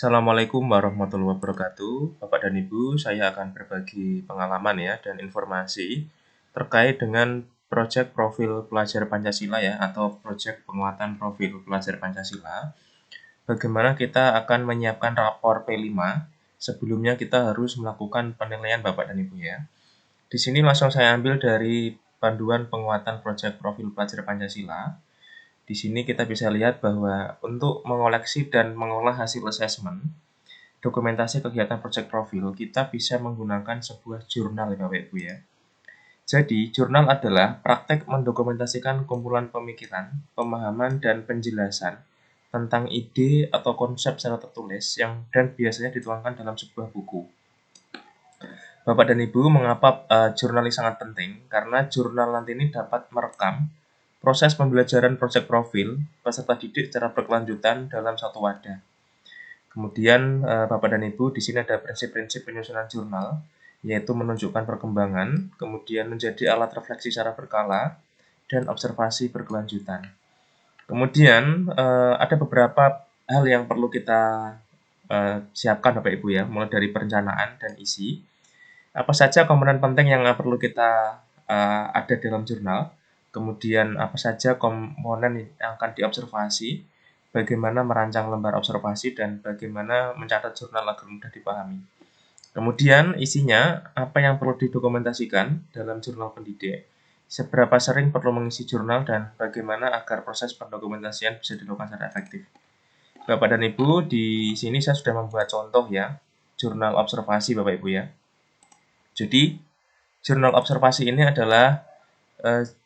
Assalamualaikum warahmatullahi wabarakatuh. Bapak dan Ibu, saya akan berbagi pengalaman ya dan informasi terkait dengan proyek profil pelajar Pancasila ya atau proyek penguatan profil pelajar Pancasila. Bagaimana kita akan menyiapkan rapor P5? Sebelumnya kita harus melakukan penilaian Bapak dan Ibu ya. Di sini langsung saya ambil dari panduan penguatan proyek profil pelajar Pancasila. Di sini kita bisa lihat bahwa untuk mengoleksi dan mengolah hasil asesmen, dokumentasi kegiatan proyek profil, kita bisa menggunakan sebuah jurnal ya Bapak Ibu ya. Jadi, jurnal adalah praktek mendokumentasikan kumpulan pemikiran, pemahaman, dan penjelasan tentang ide atau konsep secara tertulis dan biasanya dituangkan dalam sebuah buku. Bapak dan Ibu, mengapa jurnal ini sangat penting? Karena jurnal nanti ini dapat merekam proses pembelajaran proyek profil peserta didik secara berkelanjutan dalam satu wadah. Kemudian Bapak dan Ibu, di sini ada prinsip-prinsip penyusunan jurnal, yaitu menunjukkan perkembangan, kemudian menjadi alat refleksi secara berkala, dan observasi berkelanjutan. Kemudian ada beberapa hal yang perlu kita siapkan Bapak Ibu ya, mulai dari perencanaan dan isi. Apa saja komponen penting yang perlu kita ada dalam jurnal, kemudian apa saja komponen yang akan diobservasi, bagaimana merancang lembar observasi, dan bagaimana mencatat jurnal agar mudah dipahami. Kemudian isinya, apa yang perlu didokumentasikan dalam jurnal pendidik, seberapa sering perlu mengisi jurnal, dan bagaimana agar proses pendokumentasian bisa dilakukan secara efektif. Bapak dan Ibu, di sini saya sudah membuat contoh ya, jurnal observasi Bapak Ibu ya. Jadi, jurnal observasi ini adalah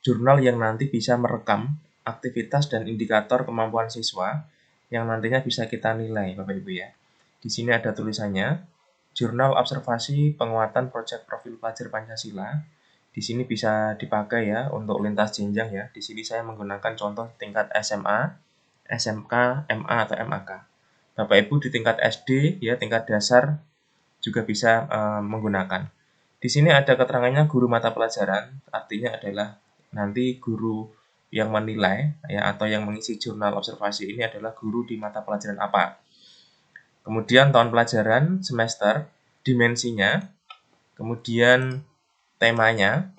jurnal yang nanti bisa merekam aktivitas dan indikator kemampuan siswa yang nantinya bisa kita nilai, Bapak Ibu ya. Di sini ada tulisannya, Jurnal Observasi Penguatan Proyek Profil Pelajar Pancasila. Di sini bisa dipakai ya untuk lintas jenjang ya. Di sini saya menggunakan contoh tingkat SMA, SMK, MA atau MAK. Bapak Ibu di tingkat SD ya, tingkat dasar juga bisa menggunakan. Di sini ada keterangannya guru mata pelajaran, artinya adalah nanti guru yang menilai ya atau yang mengisi jurnal observasi ini adalah guru di mata pelajaran apa. Kemudian tahun pelajaran, semester, dimensinya, kemudian temanya,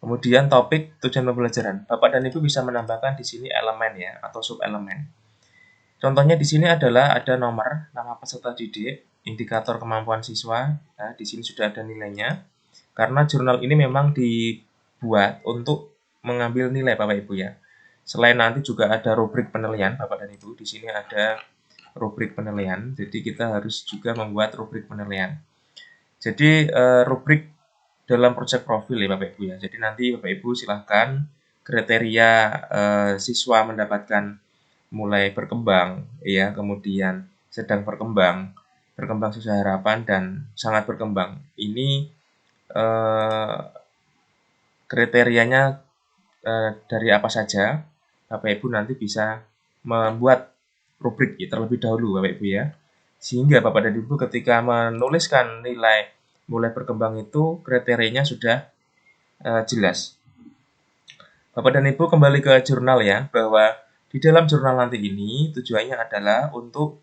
kemudian topik, tujuan pembelajaran. Bapak dan Ibu bisa menambahkan di sini elemen ya atau subelemen. Contohnya di sini adalah ada nomor, nama peserta didik, indikator kemampuan siswa. Nah, di sini sudah ada nilainya. Karena jurnal ini memang dibuat untuk mengambil nilai Bapak Ibu ya. Selain nanti juga ada rubrik penilaian Bapak dan Ibu. Di sini ada rubrik penilaian. Jadi kita harus juga membuat rubrik penilaian. Jadi rubrik dalam proyek profil ya Bapak Ibu ya. Jadi nanti Bapak Ibu silahkan kriteria siswa mendapatkan mulai berkembang ya, kemudian sedang berkembang sesuai harapan, dan sangat berkembang. Ini kriterianya dari apa saja, Bapak Ibu nanti bisa membuat rubrik ya, terlebih dahulu Bapak Ibu ya. Sehingga Bapak dan Ibu ketika menuliskan nilai mulai berkembang itu kriterianya sudah jelas. Bapak dan Ibu kembali ke jurnal ya, bahwa di dalam jurnal nanti ini tujuannya adalah untuk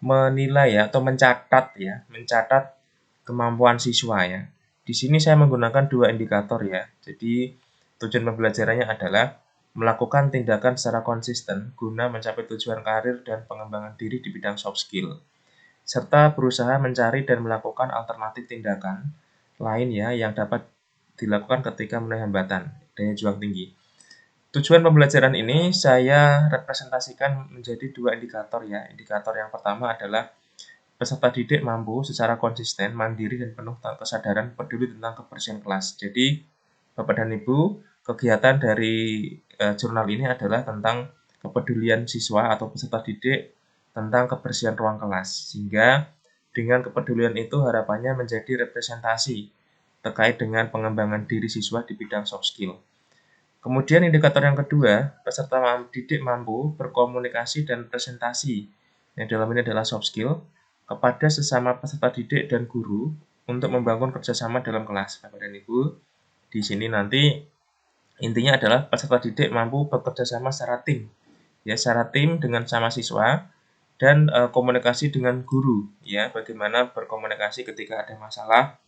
menilai ya atau mencatat kemampuan siswa ya. Di sini saya menggunakan dua indikator ya. Jadi tujuan pembelajarannya adalah melakukan tindakan secara konsisten guna mencapai tujuan karir dan pengembangan diri di bidang soft skill, serta berusaha mencari dan melakukan alternatif tindakan lain ya yang dapat dilakukan ketika menemui hambatan daya juang tinggi. Tujuan pembelajaran ini saya representasikan menjadi dua indikator ya. Indikator yang pertama adalah peserta didik mampu secara konsisten, mandiri, dan penuh kesadaran peduli tentang kebersihan kelas. Jadi, Bapak dan Ibu, kegiatan dari jurnal ini adalah tentang kepedulian siswa atau peserta didik tentang kebersihan ruang kelas. Sehingga dengan kepedulian itu harapannya menjadi representasi terkait dengan pengembangan diri siswa di bidang soft skill. Kemudian indikator yang kedua, peserta didik mampu berkomunikasi dan presentasi, yang dalam ini adalah soft skill, kepada sesama peserta didik dan guru untuk membangun kerjasama dalam kelas. Bapak dan Ibu, di sini nanti intinya adalah peserta didik mampu bekerja sama secara tim, ya secara tim dengan sama siswa, dan komunikasi dengan guru ya, bagaimana berkomunikasi ketika ada masalah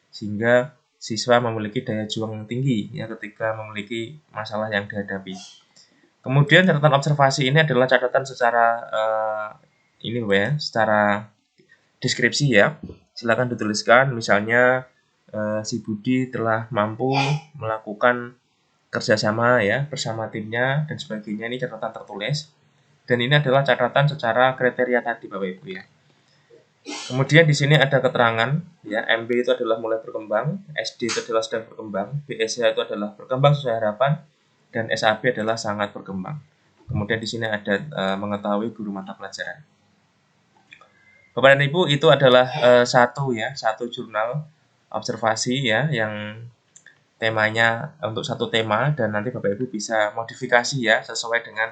sehingga siswa memiliki daya juang yang tinggi ya ketika memiliki masalah yang dihadapi. Kemudian catatan observasi ini adalah catatan secara ini Bapak ya, secara deskripsi ya. Silakan dituliskan misalnya si Budi telah mampu melakukan kerjasama ya bersama timnya dan sebagainya. Ini catatan tertulis dan ini adalah catatan secara kriteria tadi Bapak Ibu ya. Kemudian di sini ada keterangan ya, MB itu adalah mulai berkembang, SD itu adalah sedang berkembang, BSH itu adalah berkembang sesuai harapan, dan SAB adalah sangat berkembang. Kemudian di sini ada mengetahui guru mata pelajaran. Bapak dan Ibu, itu adalah satu jurnal observasi ya yang temanya untuk satu tema, dan nanti Bapak Ibu bisa modifikasi ya sesuai dengan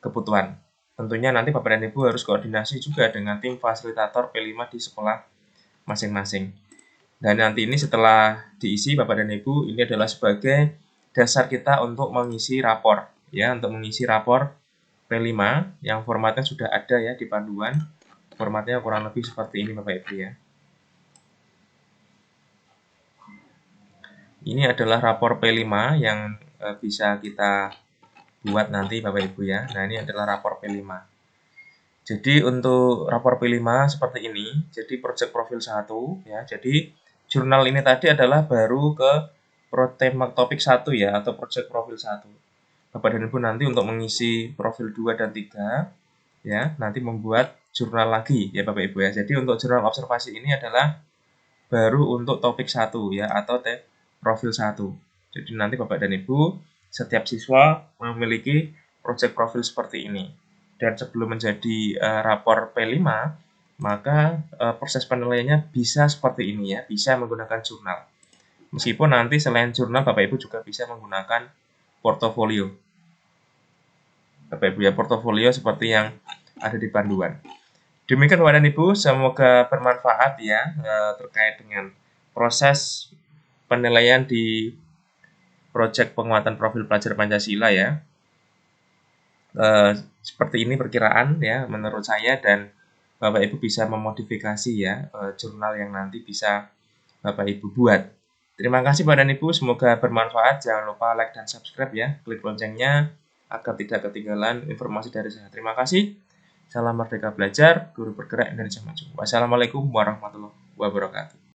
kebutuhan. Tentunya nanti Bapak dan Ibu harus koordinasi juga dengan tim fasilitator P5 di sekolah masing-masing. Dan nanti ini setelah diisi Bapak dan Ibu, ini adalah sebagai dasar kita untuk mengisi rapor ya, untuk mengisi rapor P5 yang formatnya sudah ada ya di panduan. Formatnya kurang lebih seperti ini Bapak Ibu ya. Ini adalah rapor P5 yang bisa kita buat nanti Bapak Ibu ya. Nah, ini adalah rapor P5. Jadi untuk rapor P5 seperti ini. Jadi project profil 1 ya. Jadi jurnal ini tadi adalah baru ke tema topik 1 ya, atau project profil 1. Bapak dan Ibu nanti untuk mengisi profil 2 dan 3 ya, nanti membuat jurnal lagi ya Bapak Ibu ya. Jadi untuk jurnal observasi ini adalah baru untuk topik 1 ya, atau profil 1. Jadi nanti Bapak dan Ibu, setiap siswa memiliki project profil seperti ini. Dan sebelum menjadi rapor P5, maka proses penilaiannya bisa seperti ini ya, bisa menggunakan jurnal. Meskipun nanti selain jurnal, Bapak Ibu juga bisa menggunakan portofolio. Bapak Ibu ya, portofolio seperti yang ada di panduan. Demikian Bapak dan Ibu, semoga bermanfaat ya terkait dengan proses penilaian di proyek penguatan profil pelajar Pancasila ya. Seperti ini perkiraan ya menurut saya, dan Bapak Ibu bisa memodifikasi ya jurnal yang nanti bisa Bapak Ibu buat. Terima kasih Bapak dan Ibu, semoga bermanfaat. Jangan lupa like dan subscribe ya, klik loncengnya agar tidak ketinggalan informasi dari saya. Terima kasih. Salam Merdeka Belajar, Guru Bergerak Indonesia Maju. Wassalamualaikum warahmatullahi wabarakatuh.